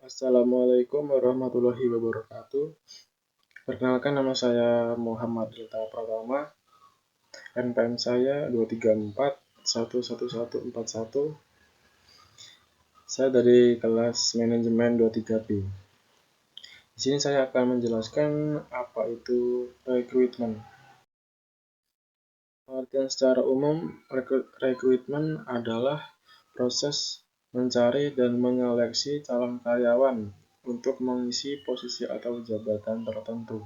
Assalamualaikum warahmatullahi wabarakatuh. Perkenalkan, nama saya Muhammad Rita Pratama. NPM saya 234111141. Saya dari kelas manajemen 23B. Di sini saya akan menjelaskan apa itu rekrutmen. Pengertian secara umum, rekrutmen adalah proses mencari dan menyeleksi calon karyawan untuk mengisi posisi atau jabatan tertentu.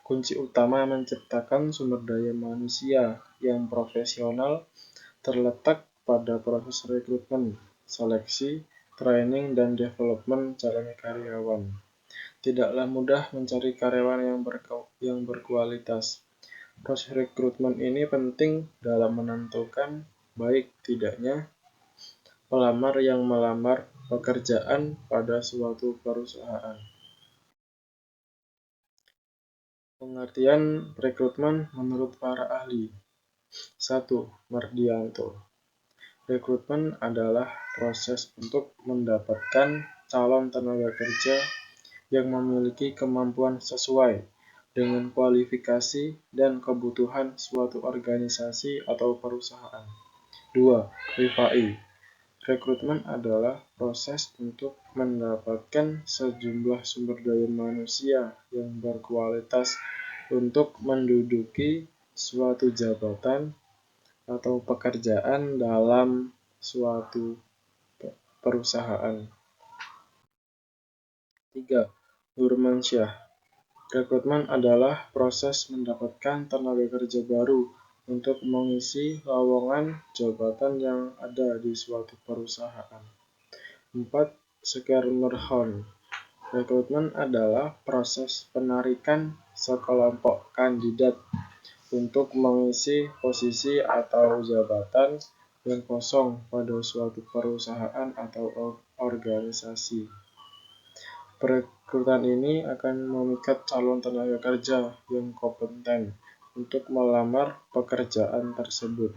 Kunci utama menciptakan sumber daya manusia yang profesional terletak pada proses rekrutmen, seleksi, training, dan development calon karyawan. Tidaklah mudah mencari karyawan yang berkualitas. Proses rekrutmen ini penting dalam menentukan baik tidaknya pelamar yang melamar pekerjaan pada suatu perusahaan. Pengertian rekrutmen menurut para ahli. 1. Mardianto. Rekrutmen adalah proses untuk mendapatkan calon tenaga kerja yang memiliki kemampuan sesuai dengan kualifikasi dan kebutuhan suatu organisasi atau perusahaan. 2. Rifai. Rekrutmen adalah proses untuk mendapatkan sejumlah sumber daya manusia yang berkualitas untuk menduduki suatu jabatan atau pekerjaan dalam suatu perusahaan. 3. Nurmansyah. Rekrutmen adalah proses mendapatkan tenaga kerja baru untuk mengisi lowongan jabatan yang ada di suatu perusahaan. 4. Scaramouche. Rekrutmen adalah proses penarikan sekelompok kandidat untuk mengisi posisi atau jabatan yang kosong pada suatu perusahaan atau organisasi. Perekrutan ini akan memikat calon tenaga kerja yang kompeten untuk melamar pekerjaan tersebut.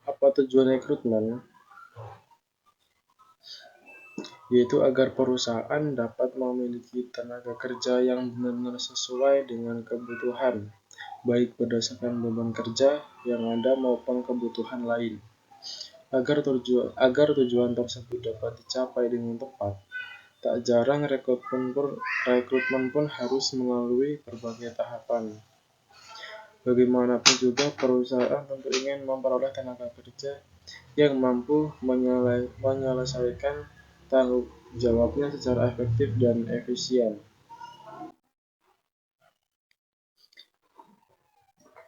Apa tujuan rekrutmen? Yaitu agar perusahaan dapat memiliki tenaga kerja yang benar-benar sesuai dengan kebutuhan, baik berdasarkan beban kerja yang ada maupun kebutuhan lain. Agar tujuan tersebut dapat dicapai dengan tepat, tak jarang rekrutmen pun harus melalui berbagai tahapan. Bagaimanapun juga, perusahaan tentu ingin memperoleh tenaga kerja yang mampu menyelesaikan tanggung jawabnya secara efektif dan efisien.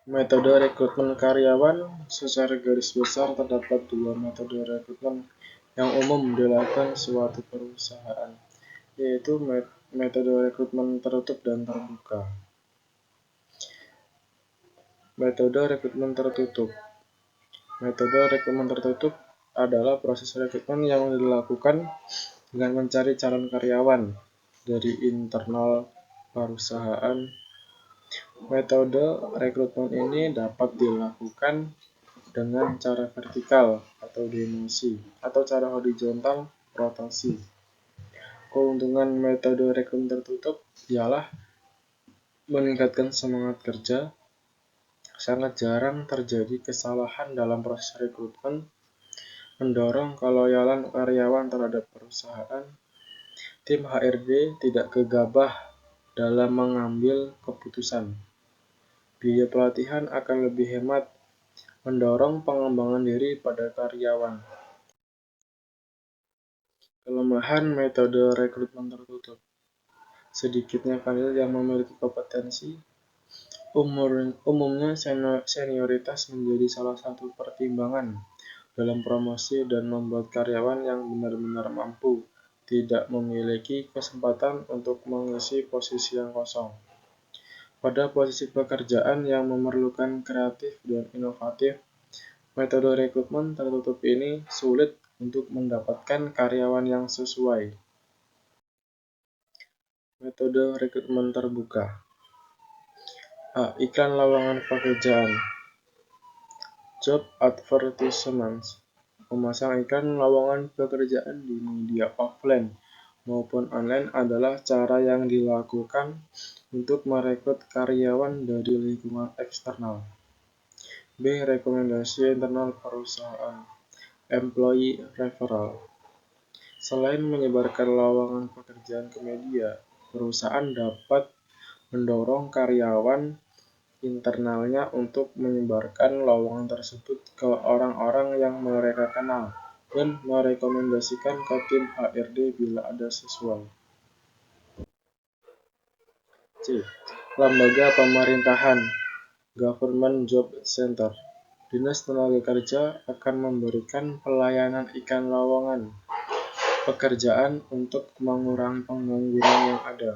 Metode rekrutmen karyawan. Secara garis besar terdapat dua metode rekrutmen yang umum dilakukan suatu perusahaan, yaitu metode rekrutmen tertutup dan terbuka. Metode rekrutmen tertutup. Metode rekrutmen tertutup adalah proses rekrutmen yang dilakukan dengan mencari calon karyawan dari internal perusahaan. Metode rekrutmen ini dapat dilakukan dengan cara vertikal atau demosi atau cara horizontal rotasi. Keuntungan metode rekrutmen tertutup ialah meningkatkan semangat kerja. Sangat jarang terjadi kesalahan dalam proses rekrutmen, mendorong keloyalan karyawan terhadap perusahaan. Tim HRD tidak gegabah dalam mengambil keputusan. Biaya pelatihan akan lebih hemat, mendorong pengembangan diri pada karyawan. Kelemahan metode rekrutmen tertutup. Sedikitnya kandidat yang memiliki kompetensi. Umumnya senioritas menjadi salah satu pertimbangan dalam promosi dan membuat karyawan yang benar-benar mampu tidak memiliki kesempatan untuk mengisi posisi yang kosong. Pada posisi pekerjaan yang memerlukan kreatif dan inovatif, metode rekrutmen tertutup ini sulit untuk mendapatkan karyawan yang sesuai. Metode rekrutmen terbuka. A. Iklan lowongan pekerjaan. Job advertisements. Memasang iklan lowongan pekerjaan di media offline maupun online adalah cara yang dilakukan untuk merekrut karyawan dari lingkungan eksternal. B. Rekomendasi internal perusahaan. Employee referral. Selain menyebarkan lowongan pekerjaan ke media, perusahaan dapat mendorong karyawan internalnya untuk menyebarkan lowongan tersebut ke orang-orang yang mereka kenal dan merekomendasikan ke tim HRD bila ada sesuai. C. Lembaga pemerintahan Government Job Center. Dinas Tenaga Kerja akan memberikan pelayanan iklan lowongan pekerjaan untuk mengurangi pengangguran yang ada.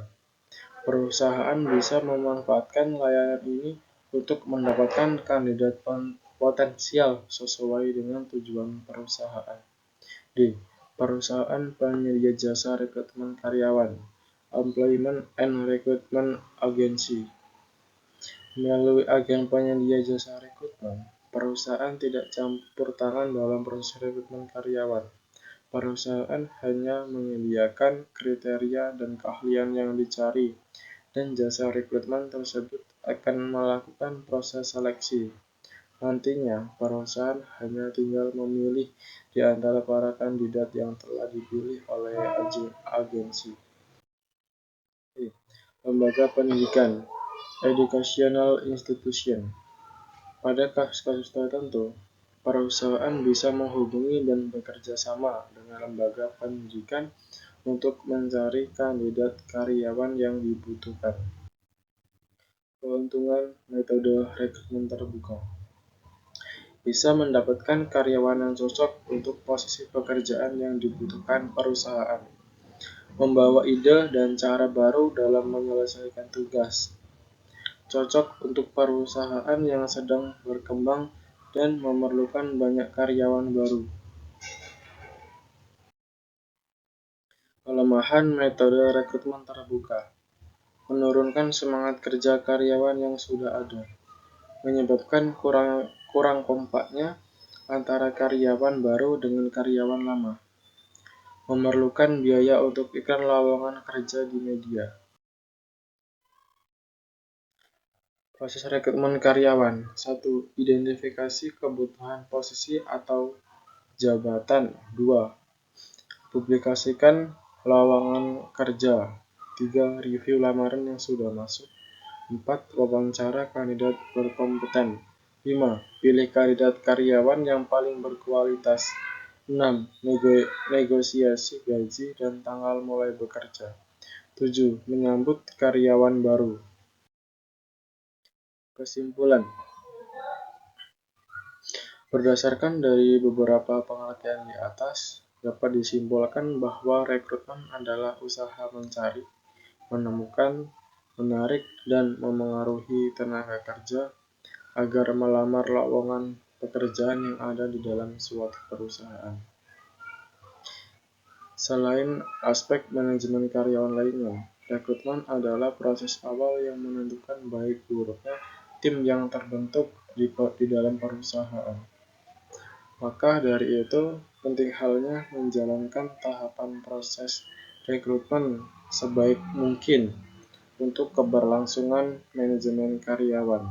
Perusahaan bisa memanfaatkan layanan ini untuk mendapatkan kandidat potensial sesuai dengan tujuan perusahaan. D. Perusahaan penyedia jasa rekrutmen karyawan. Employment and Recruitment Agency. Melalui agen penyedia jasa rekrutmen, perusahaan tidak campur tangan dalam proses rekrutmen karyawan. Perusahaan hanya menyediakan kriteria dan keahlian yang dicari, dan jasa rekrutmen tersebut akan melakukan proses seleksi. Nantinya, perusahaan hanya tinggal memilih di antara para kandidat yang telah dipilih oleh agensi. Lembaga pendidikan, educational institution. Pada kasus-kasus tertentu, perusahaan bisa menghubungi dan bekerja sama dengan lembaga pendidikan untuk mencari kandidat karyawan yang dibutuhkan. Keuntungan metode rekrutmen terbuka. Bisa mendapatkan karyawan yang cocok untuk posisi pekerjaan yang dibutuhkan perusahaan. Membawa ide dan cara baru dalam menyelesaikan tugas. Cocok untuk perusahaan yang sedang berkembang dan memerlukan banyak karyawan baru. Kelemahan metode rekrutmen terbuka. Menurunkan semangat kerja karyawan yang sudah ada. Menyebabkan kurang kompaknya antara karyawan baru dengan karyawan lama. Memerlukan biaya untuk iklan lowongan kerja di media. Proses rekrutmen karyawan. 1. Identifikasi kebutuhan posisi atau jabatan. 2. Publikasikan lowongan kerja. 3. Review lamaran yang sudah masuk. 4. Wawancara kandidat berkompeten. 5. Pilih kandidat karyawan yang paling berkualitas. 6. Negosiasi gaji dan tanggal mulai bekerja. 7. Menyambut karyawan baru. Kesimpulan. Berdasarkan dari beberapa pengertian di atas, dapat disimpulkan bahwa rekrutmen adalah usaha mencari, menemukan, menarik, dan memengaruhi tenaga kerja agar melamar lowongan pekerjaan yang ada di dalam suatu perusahaan. Selain aspek manajemen karyawan lainnya, rekrutmen adalah proses awal yang menentukan baik buruknya tim yang terbentuk di dalam perusahaan. Maka dari itu, penting halnya menjalankan tahapan proses rekrutmen sebaik mungkin untuk keberlangsungan manajemen karyawan.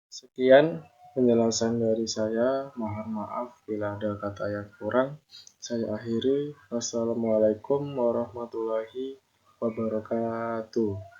Sekian penjelasan dari saya. Mohon maaf bila ada kata yang kurang. Saya akhiri. Wassalamualaikum warahmatullahi wabarakatuh.